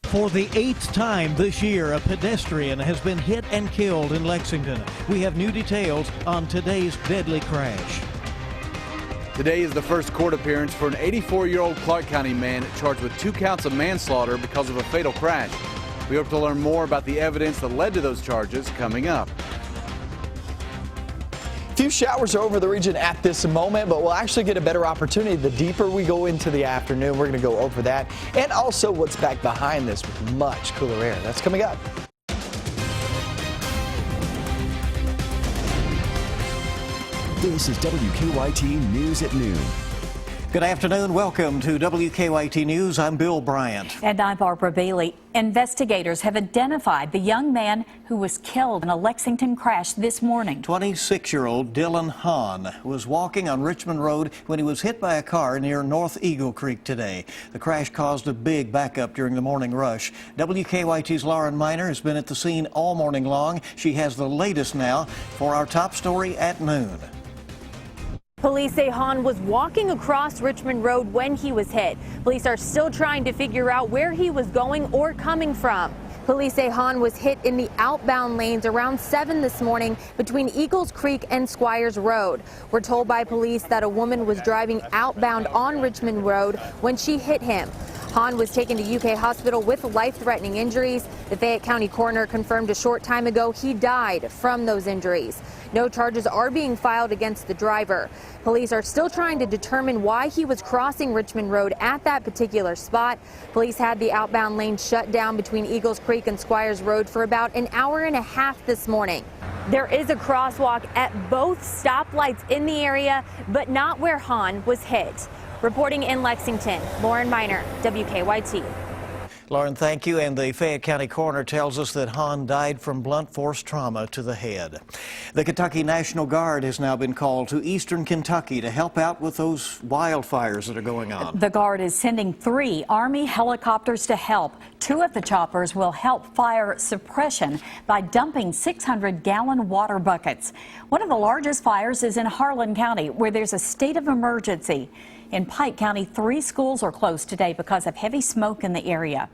For the 8th time this year, a pedestrian has been hit and killed in Lexington. We have new details on today's deadly crash. Today is the first court appearance for an 84-year-old Clark County man charged with 2 counts of manslaughter because of a fatal crash. We hope to learn more about the evidence that led to those charges coming up. Few showers are over the region at this moment, but we'll actually get a better opportunity the deeper we go into the afternoon. We're going to go over that and also what's back behind this with much cooler air. That's coming up. This is WKYT News at noon. Good afternoon. Welcome to WKYT News. I'm Bill Bryant. And I'm Barbara Bailey. Investigators have identified the young man who was killed in a Lexington crash this morning. 26-year-old Dylan Hahn was walking on Richmond Road when he was hit by a car near North Eagle Creek today. The crash caused a big backup during the morning rush. WKYT's Lauren Miner has been at the scene all morning long. She has the latest now for our top story at noon. Police say Hahn was walking across Richmond Road when he was hit. Police are still trying to figure out where he was going or coming from. Police say Hahn was hit in the outbound lanes around 7 this morning between Eagles Creek and Squires Road. We're told by police that a woman was driving outbound on Richmond Road when she hit him. Hahn was taken to UK Hospital with life-threatening injuries. The Fayette County coroner confirmed a short time ago he died from those injuries. No charges are being filed against the driver. Police are still trying to determine why he was crossing Richmond Road at that particular spot. Police had the outbound lane shut down between Eagles Creek and Squires Road for about an hour and a half this morning. There is a crosswalk at both stoplights in the area, but not where Hahn was hit. Reporting in Lexington, Lauren Miner, WKYT. Lauren, thank you. And the Fayette County coroner tells us that Hahn died from blunt force trauma to the head. The Kentucky National Guard has now been called to eastern Kentucky to help out with those wildfires that are going on. The Guard is sending 3 Army helicopters to help. 2 of the choppers will help fire suppression by dumping 600-gallon water buckets. One of the largest fires is in Harlan County, where there's a state of emergency. In Pike County, 3 schools are closed today because of heavy smoke in the area.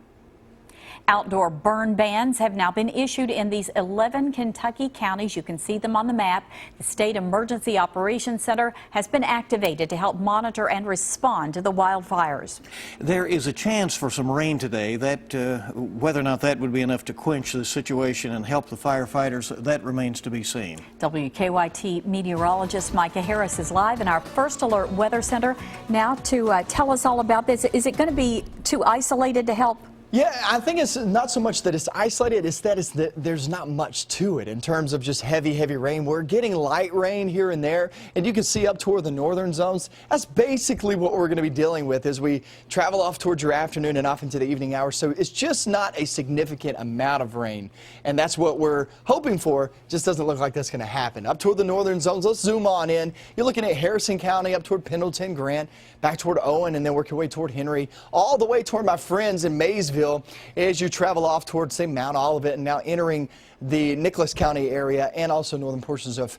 Outdoor burn bans have now been issued in these 11 Kentucky counties. You can see them on the map. The State Emergency Operations Center has been activated to help monitor and respond to the wildfires. There is a chance for some rain today. Whether or not that would be enough to quench the situation and help the firefighters, that remains to be seen. WKYT meteorologist Micah Harris is live in our First Alert Weather Center now to tell us all about this. Is it going to be too isolated to help? Yeah, I think it's not so much that it's isolated, it's that there's not much to it in terms of just heavy rain. We're getting light rain here and there, and you can see up toward the northern zones. That's basically what we're going to be dealing with as we travel off towards your afternoon and off into the evening hours. So it's just not a significant amount of rain, and that's what we're hoping for. Just doesn't look like that's going to happen. Up toward the northern zones, let's zoom on in. You're looking at Harrison County, up toward Pendleton, Grant, back toward Owen, and then work your way toward Henry, all the way toward my friends in Maysville as you travel off towards, say, Mount Olivet and now entering the Nicholas County area and also northern portions of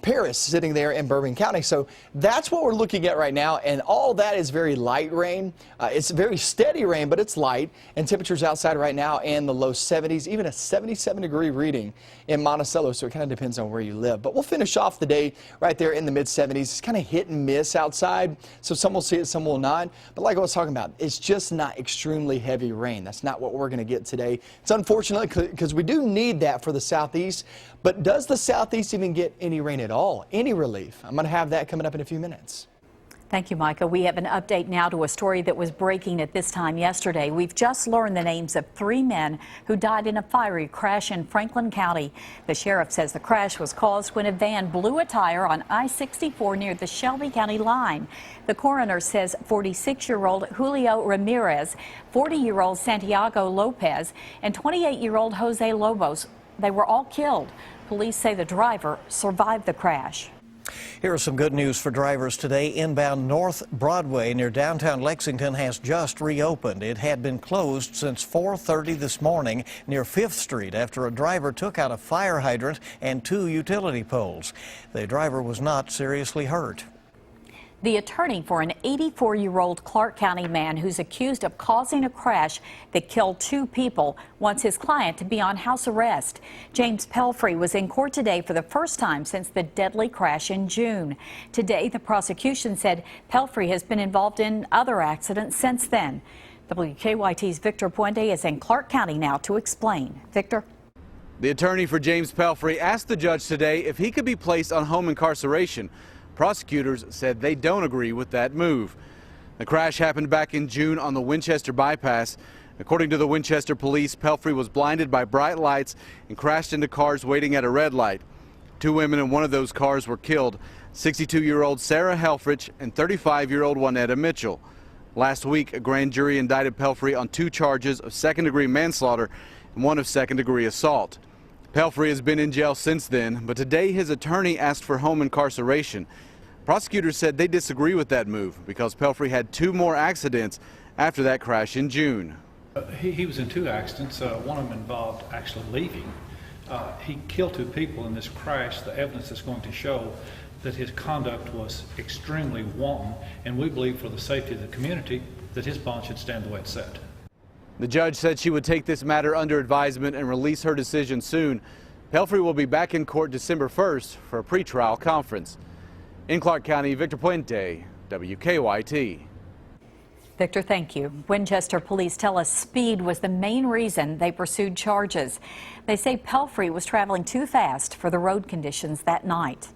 Paris, sitting there in Bourbon County. So that's what we're looking at right now, and all that is very light rain. It's very steady rain, but it's light, and temperatures outside right now in the low 70s, even a 77-degree reading in Monticello, so it kind of depends on where you live. But we'll finish off the day right there in the mid-70s. It's kind of hit and miss outside, so some will see it, some will not. But like I was talking about, it's just not extremely heavy rain. That's not what we're going to get today. It's unfortunate because we do need that for the southeast, but does the southeast even get any rain at all? Any relief? I'm going to have that coming up in a few minutes. Thank you, Micah. We have an update now to a story that was breaking at this time yesterday. We've just learned the names of 3 men who died in a fiery crash in Franklin County. The sheriff says the crash was caused when a van blew a tire on I-64 near the Shelby County line. The coroner says 46-year-old Julio Ramirez, 40-year-old Santiago Lopez, and 28-year-old Jose Lobos, they were all killed. Police say the driver survived the crash. Here is some good news for drivers today. Inbound North Broadway near downtown Lexington has just reopened. It had been closed since 4:30 this morning near 5th Street after a driver took out a fire hydrant and 2 utility poles. The driver was not seriously hurt. The attorney for an 84-year-old Clark County man who's accused of causing a crash that killed 2 people wants his client to be on house arrest. James Pelfrey was in court today for the first time since the deadly crash in June. Today, the prosecution said Pelfrey has been involved in other accidents since then. WKYT's Victor Puente is in Clark County now to explain. Victor? The attorney for James Pelfrey asked the judge today if he could be placed on home incarceration. Prosecutors said they don't agree with that move. The crash happened back in June on the Winchester bypass. According to the Winchester police, Pelfrey was blinded by bright lights and crashed into cars waiting at a red light. 2 women in one of those cars were killed, 62-year-old Sarah Helfrich and 35-year-old Juanetta Mitchell. Last week, a grand jury indicted Pelfrey on 2 charges of second-degree manslaughter and 1 of second-degree assault. Pelfrey has been in jail since then, but today his attorney asked for home incarceration. Prosecutors said they disagree with that move because Pelfrey had 2 more accidents after that crash in June. He was in 2 accidents. One of them involved actually leaving. He killed 2 people in this crash. The evidence is going to show that his conduct was extremely wanton, and we believe for the safety of the community that his bond should stand the way it's set. The judge said she would take this matter under advisement and release her decision soon. Pelfrey will be back in court December 1st for a pretrial conference. In Clark County, Victor Puente, WKYT. Victor, thank you. Winchester police tell us speed was the main reason they pursued charges. They say Pelfrey was traveling too fast for the road conditions that night.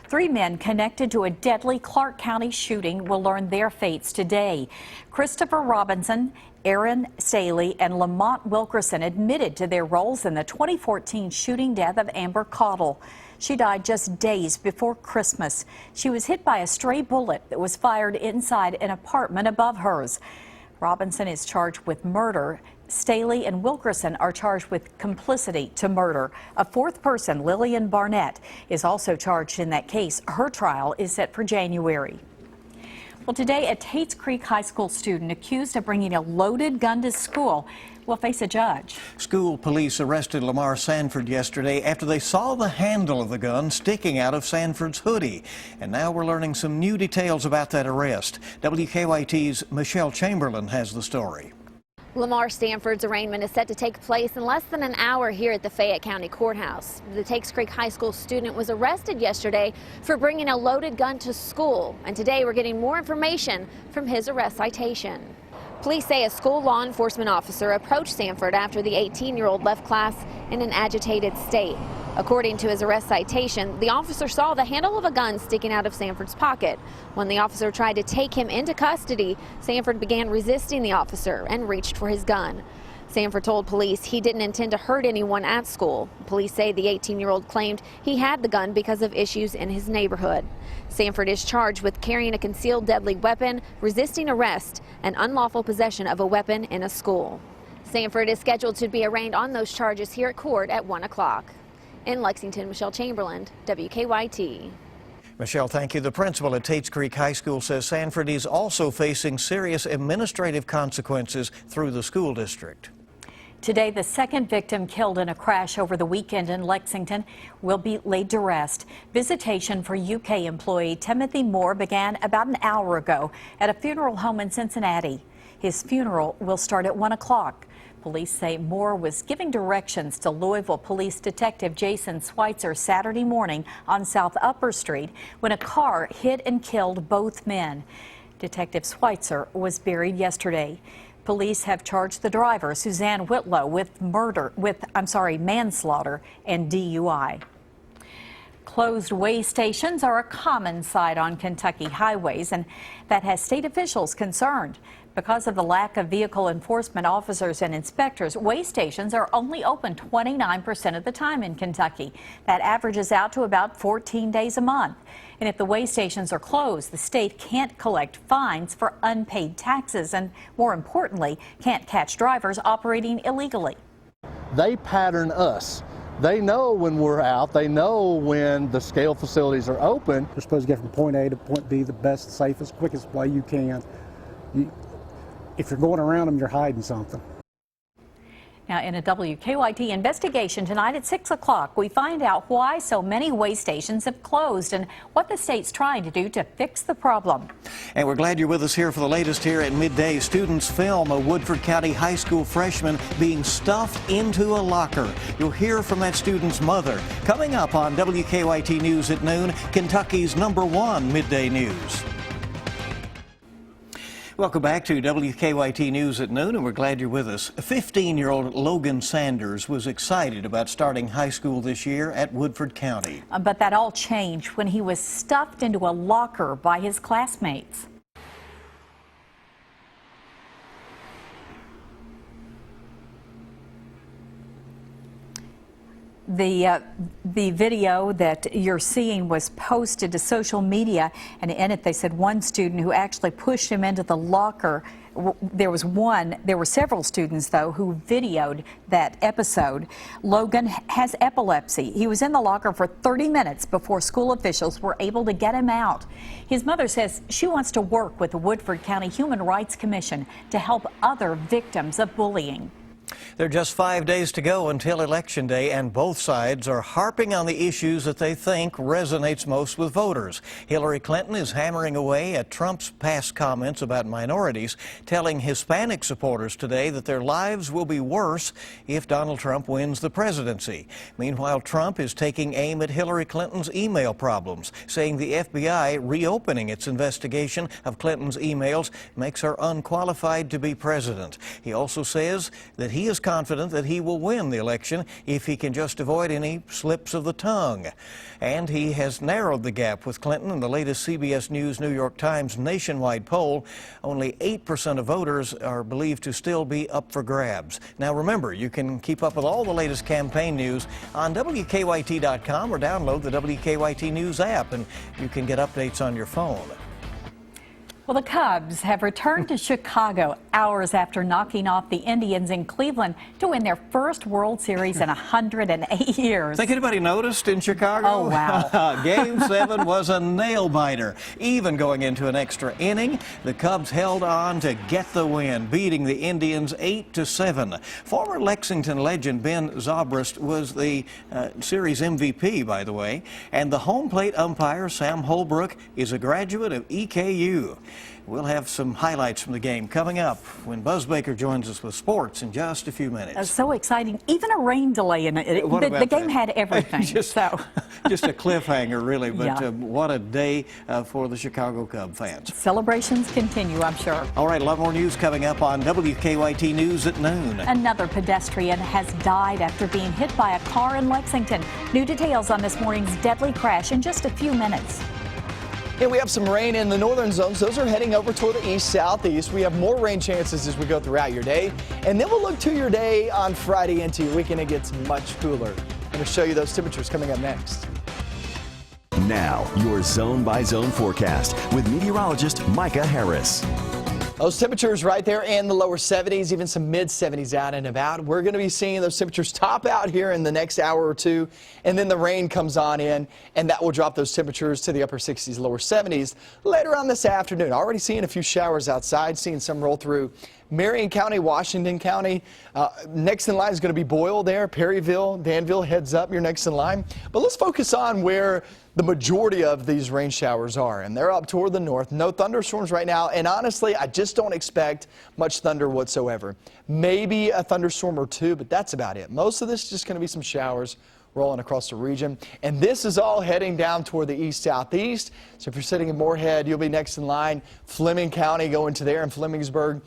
3 men connected to a deadly Clark County shooting will learn their fates today. Christopher Robinson, Aaron Staley, and Lamont Wilkerson admitted to their roles in the 2014 shooting death of Amber Cottle. She died just days before Christmas. She was hit by a stray bullet that was fired inside an apartment above hers. Robinson is charged with murder. Staley and Wilkerson are charged with complicity to murder. A 4th person, Lillian Barnett, is also charged in that case. Her trial is set for January. Well, today, a Tates Creek High School student accused of bringing a loaded gun to school will face a judge. School police arrested Lamar Sanford yesterday after they saw the handle of the gun sticking out of Sanford's hoodie. And now we're learning some new details about that arrest. WKYT's Michelle Chamberlain has the story. Lamar Sanford's arraignment is set to take place in less than an hour here at the Fayette County Courthouse. The Tates Creek High School student was arrested yesterday for bringing a loaded gun to school, and today we're getting more information from his arrest citation. Police say a school law enforcement officer approached Sanford after the 18-year-old left class in an agitated state. According to his arrest citation, the officer saw the handle of a gun sticking out of Sanford's pocket. When the officer tried to take him into custody, Sanford began resisting the officer and reached for his gun. Sanford told police he didn't intend to hurt anyone at school. Police say the 18-year-old claimed he had the gun because of issues in his neighborhood. Sanford is charged with carrying a concealed deadly weapon, resisting arrest, and unlawful possession of a weapon in a school. Sanford is scheduled to be arraigned on those charges here at court at 1 o'clock. In Lexington, Michelle Chamberlain, WKYT. Michelle, thank you. The principal at Tates Creek High School says Sanford is also facing serious administrative consequences through the school district. Today, the 2nd victim killed in a crash over the weekend in Lexington will be laid to rest. Visitation for UK employee Timothy Moore began about an hour ago at a funeral home in Cincinnati. His funeral will start at 1 o'clock. Police say Moore was giving directions to Louisville Police Detective Jason Schweitzer Saturday morning on South Upper Street when a car hit and killed both men. Detective Schweitzer was buried yesterday. Police have charged the driver, Suzanne Whitlow, with manslaughter and DUI. Closed weigh stations are a common sight on Kentucky highways, and that has state officials concerned. Because of the lack of vehicle enforcement officers and inspectors, weigh stations are only open 29% of the time in Kentucky. That averages out to about 14 days a month. And if the weigh stations are closed, the state can't collect fines for unpaid taxes and, more importantly, can't catch drivers operating illegally. They pattern us. They know when we're out. They know when the scale facilities are open. You're supposed to get from point A to point B the best, safest, quickest way you can. If you're going around them, you're hiding something. Now, in a WKYT investigation tonight at 6 o'clock, we find out why so many way stations have closed and what the state's trying to do to fix the problem. And we're glad you're with us here for the latest here at midday. Students film a Woodford County high school freshman being stuffed into a locker. You'll hear from that student's mother. Coming up on WKYT News at noon, Kentucky's #1 midday news. Welcome back to WKYT News at noon, and we're glad you're with us. 15-year-old Logan Sanders was excited about starting high school this year at Woodford County. But that all changed when he was stuffed into a locker by his classmates. The video that you're seeing was posted to social media, and in it they said one student who actually pushed him into the locker. There were several students though who videoed that episode. Logan has epilepsy. He was in the locker for 30 minutes before school officials were able to get him out. His mother says she wants to work with the Woodford County Human Rights Commission to help other victims of bullying. There are just 5 days to go until Election Day, and both sides are harping on the issues that they think resonates most with voters. Hillary Clinton is hammering away at Trump's past comments about minorities, telling Hispanic supporters today that their lives will be worse if Donald Trump wins the presidency. Meanwhile, Trump is taking aim at Hillary Clinton's email problems, saying the FBI reopening its investigation of Clinton's emails makes her unqualified to be president. He also says that he is confident that he will win the election if he can just avoid any slips of the tongue. And he has narrowed the gap with Clinton in the latest CBS News New York Times nationwide poll. Only 8% of voters are believed to still be up for grabs. Now remember, you can keep up with all the latest campaign news on WKYT.com or download the WKYT News app, and you can get updates on your phone. Well, the Cubs have returned to Chicago hours after knocking off the Indians in Cleveland to win their first World Series in 108 years. Think anybody noticed in Chicago? Oh, wow. Game 7 was a nail-biter. Even going into an extra inning, the Cubs held on to get the win, beating the Indians 8-7. Former Lexington legend Ben Zobrist was the series MVP, by the way, and the home plate umpire, Sam Holbrook, is a graduate of EKU. We'll have some highlights from the game coming up when Buzz Baker joins us with sports in just a few minutes. That's so exciting. Even a rain delay in it. The game had everything. just a cliffhanger, really. But Yeah. What a day for the Chicago Cub fans. Celebrations continue, I'm sure. All right, a lot more news coming up on WKYT News at noon. Another pedestrian has died after being hit by a car in Lexington. New details on this morning's deadly crash in just a few minutes. And we have some rain in the northern zones. Those are heading over toward the east-southeast. We have more rain chances as we go throughout your day. And then we'll look to your day on Friday into your weekend. It gets much cooler. I'm going to show you those temperatures coming up next. Now, your zone-by-zone forecast with meteorologist Micah Harris. Those temperatures right there in the lower 70s, even some mid-70s out and about. We're going to be seeing those temperatures top out here in the next hour or two, and then the rain comes on in, and that will drop those temperatures to the upper 60s, lower 70s later on this afternoon. Already seeing a few showers outside, seeing some roll through Marion County, Washington County. Next in line is going to be Boyle there, Perryville, Danville, heads up, your next in line. But let's focus on where the majority of these rain showers are, and they're up toward the north. No thunderstorms right now, and honestly, I just don't expect much thunder whatsoever. Maybe a thunderstorm or two, but that's about it. Most of this is just going to be some showers rolling across the region, and this is all heading down toward the east-southeast. So if you're sitting in Moorhead, you'll be next in line. Fleming County going to there in Flemingsburg.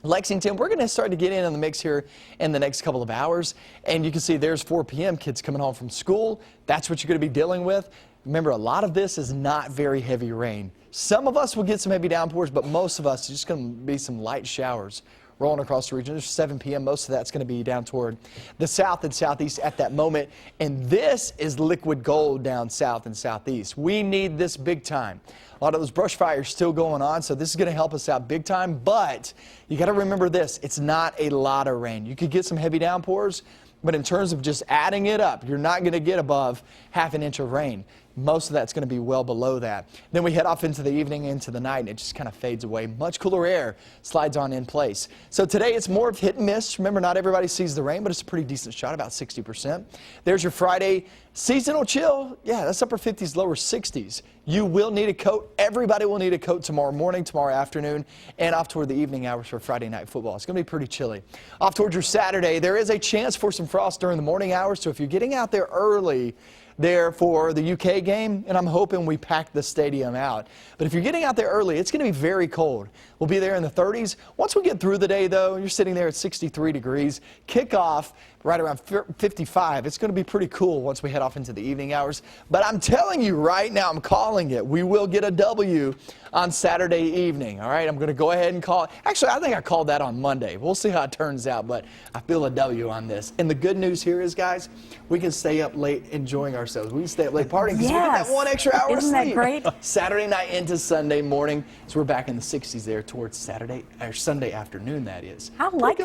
Lexington, we're going to start to get in on the mix here in the next couple of hours, and you can see there's 4 p.m. kids coming home from school. That's what you're going to be dealing with. Remember, a lot of this is not very heavy rain. Some of us will get some heavy downpours, but most of us, it's just going to be some light showers rolling across the region. There's 7 p.m. Most of that's going to be down toward the south and southeast at that moment. And this is liquid gold down south and southeast. We need this big time. A lot of those brush fires still going on, so this is going to help us out big time. But you got to remember this, it's not a lot of rain. You could get some heavy downpours, but in terms of just adding it up, you're not going to get above half an inch of rain. Most of that's going to be well below that. Then we head off into the evening, into the night, and it just kind of fades away. Much cooler air slides on in place. So today it's more of hit and miss. Remember, not everybody sees the rain, but it's a pretty decent shot, about 60%. There's your Friday seasonal chill. Yeah, that's upper 50s, lower 60s. You will need a coat. Everybody will need a coat tomorrow morning, tomorrow afternoon, and off toward the evening hours for Friday night football. It's going to be pretty chilly. Off towards your Saturday, there is a chance for some frost during the morning hours, so if you're getting out there early there for the UK game, and I'm hoping we pack the stadium out. But if you're getting out there early, it's going to be very cold. We'll be there in the 30s. Once we get through the day, though, you're sitting there at 63 degrees. Kickoff right around 55. It's going to be pretty cool once we head off into the evening hours. But I'm telling you right now, I'm calling it. We will get a W on Saturday evening. All right, I'm going to go ahead and call it. Actually, I think I called that on Monday. We'll see how it turns out, but I feel a W on this. And the good news here is, guys, we can stay up late enjoying ourselves. We can stay up late partying because we get that 1 extra hour of sleep. Isn't that great? Saturday night into Sunday morning. So we're back in the 60s there towards Sunday afternoon, that is. I like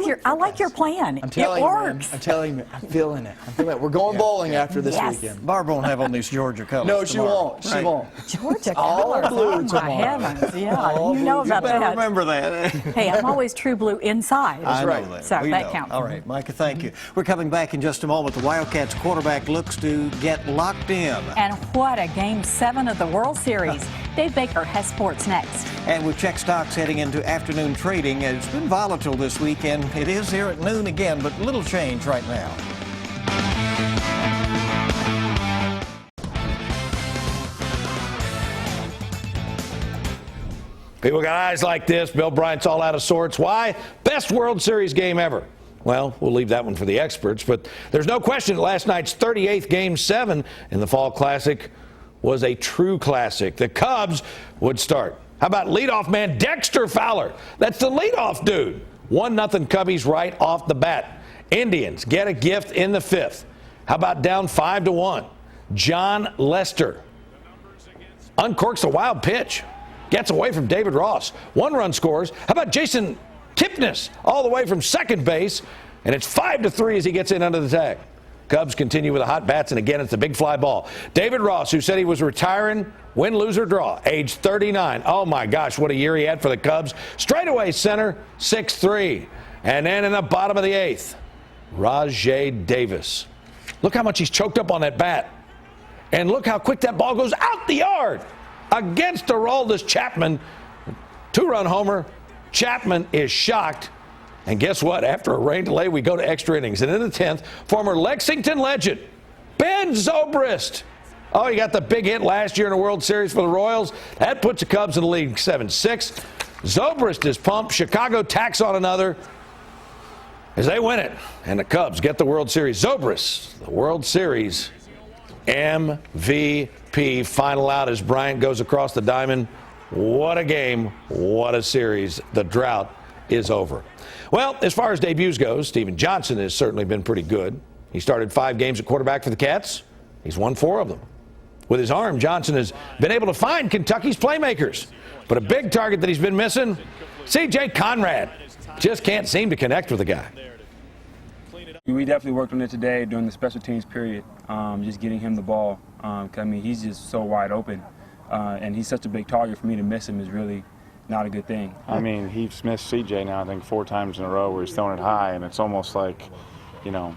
your plan. I'm telling it you, works. man, I'm telling you, I'm feeling it. I'm feeling it. We're going bowling after this weekend. Barb won't have on these Georgia colors. No, she tomorrow. won't. She won't. Georgia All colors. blue Oh, my tomorrow. heavens. Yeah, All you know blue. about You better that. remember that. Hey, I'm always true blue inside. I know right. that. So We that know. counts. All right, Micah, thank you. We're coming back in just a moment. The Wildcats quarterback looks to get locked in. And what a Game 7 of the World Series. Dave Baker has sports next. And we've checked stocks heading into afternoon trading. It's been volatile this week, and it is here at noon again, but little change right now. People got eyes like this. Bill Bryant's all out of sorts. Why? Best World Series game ever. Well, we'll leave that one for the experts, but there's no question that last night's 38th Game 7 in the Fall Classic was a true classic. The Cubs would start. How about leadoff man Dexter Fowler? That's the leadoff dude. 1-0 Cubbies right off the bat. Indians get a gift in the 5th. How about down 5-1? John Lester uncorks a wild pitch. Gets away from David Ross. 1 run scores. How about Jason Kipnis all the way from second base? And it's 5-3 as he gets in under the tag. Cubs continue with the hot bats, and again, it's a big fly ball. David Ross, who said he was retiring, win, lose, or draw, age 39. Oh, my gosh, what a year he had for the Cubs. Straightaway center, 6-3. And then in the bottom of the 8th, Rajay Davis. Look how much he's choked up on that bat. And look how quick that ball goes out the yard against Aroldis Chapman. 2-run homer. Chapman is shocked. And guess what? After a rain delay, we go to extra innings. And in the 10th, former Lexington legend, Ben Zobrist. Oh, he got the big hit last year in the World Series for the Royals. That puts the Cubs in the lead 7-6. Zobrist is pumped. Chicago tacks on another as they win it. And the Cubs get the World Series. Zobrist, the World Series MVP. Final out as Bryant goes across the diamond. What a game. What a series. The drought is over. Well, as far as debuts goes, Steven Johnson has certainly been pretty good. He started 5 games at quarterback for the Cats. He's won 4 of them. With his arm, Johnson has been able to find Kentucky's playmakers. But a big target that he's been missing, C.J. Conrad. Just can't seem to connect with the guy. We definitely worked on it today during the special teams period, just getting him the ball. I mean, he's just so wide open, and he's such a big target. For me to miss him is really not a good thing. I mean, he's missed CJ now, I think, 4 times in a row where he's throwing it high, and it's almost like, you know,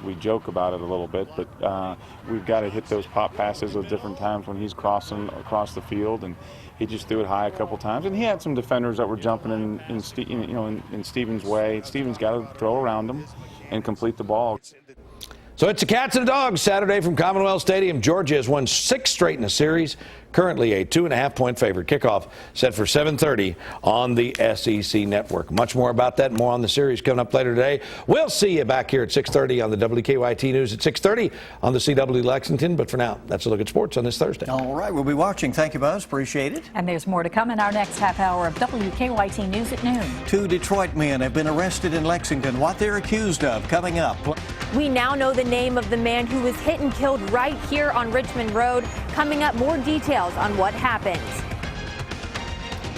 we joke about it a little bit, but we've got to hit those pop passes at different times when he's crossing across the field, and he just threw it high a couple times. And he had some defenders that were jumping in Steven's way. Steven's got to throw around him and complete the ball. So it's the Cats and the Dogs Saturday from Commonwealth Stadium. Georgia has won 6 straight in the series. Currently a 2.5-point favorite. Kickoff set for 7:30 on the SEC Network. Much more about that and more on the series coming up later today. We'll see you back here at 6:30 on the WKYT News at 6:30 on the CW Lexington. But for now, that's a look at sports on this Thursday. All right, we'll be watching. Thank you, Buzz. Appreciate it. And there's more to come in our next half hour of WKYT News at noon. 2 Detroit men have been arrested in Lexington. What they're accused of coming up. We now know the name of the man who was hit and killed right here on Richmond Road. Coming up, more details on what happened.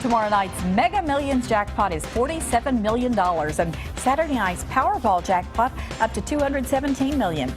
Tomorrow night's Mega Millions jackpot is $47 million, and Saturday night's Powerball jackpot up to $217 million.